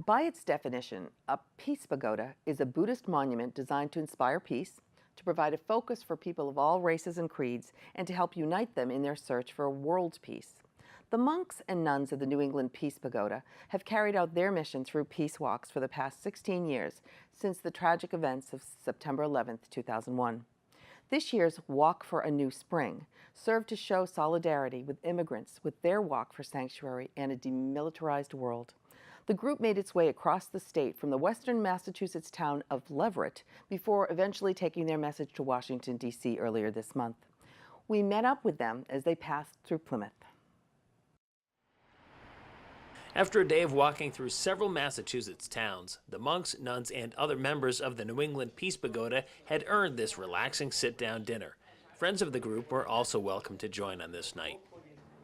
By its definition, a Peace Pagoda is a Buddhist monument designed to inspire peace, to provide a focus for people of all races and creeds, and to help unite them in their search for a world peace. The monks and nuns of the New England Peace Pagoda have carried out their mission through peace walks for the past 16 years, since the tragic events of September 11, 2001. This year's Walk for a New Spring served to show solidarity with immigrants with their walk for sanctuary and a demilitarized world. The group made its way across the state from the western Massachusetts town of Leverett before eventually taking their message to Washington, D.C. earlier this month. We met up with them as they passed through Plymouth. After a day of walking through several Massachusetts towns, the monks, nuns, and other members of the New England Peace Pagoda had earned this relaxing sit-down dinner. Friends of the group were also welcome to join on this night.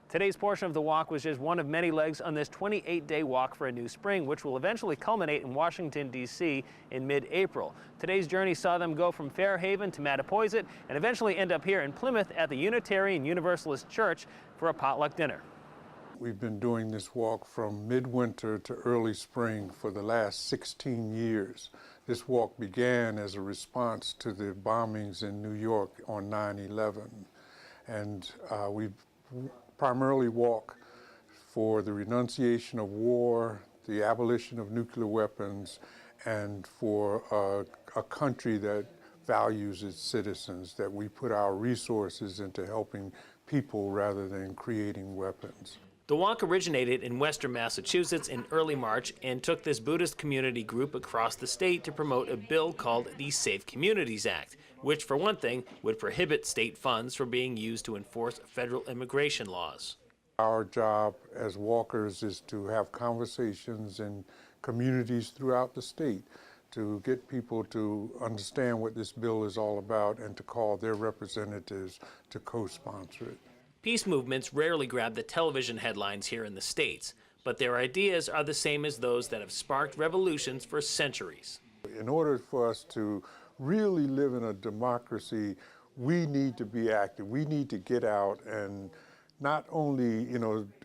Today's portion of the walk was just one of many legs on this 28-day walk for a new spring, which will eventually culminate in Washington, D.C. in mid-April. Today's journey saw them go from Fairhaven to Mattapoisett and eventually end up here in Plymouth at the Unitarian Universalist Church for a potluck dinner. We've been doing this walk from midwinter to early spring for the last 16 years. This walk began as a response to the bombings in New York on 9/11. And we primarily walk for the renunciation of war, the abolition of nuclear weapons, and for a country that values its citizens, that we put our resources into helping people rather than creating weapons. The walk originated in western Massachusetts in early March and took this Buddhist community group across the state to promote a bill called the Safe Communities Act, which, for one thing, would prohibit state funds from being used to enforce federal immigration laws. Our job as walkers is to have conversations in communities throughout the state to get people to understand what this bill is all about and to call their representatives to co-sponsor it. Peace movements rarely grab the television headlines here in the States, but their ideas are the same as those that have sparked revolutions for centuries. In order for us to really live in a democracy, we need to be active. We need to get out and not only,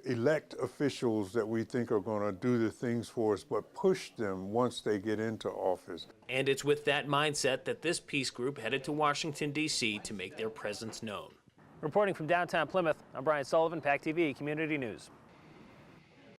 elect officials that we think are going to do the things for us, but push them once they get into office. And it's with that mindset that this peace group headed to Washington, D.C. to make their presence known. Reporting from downtown Plymouth, I'm Brian Sullivan, PACTV Community News.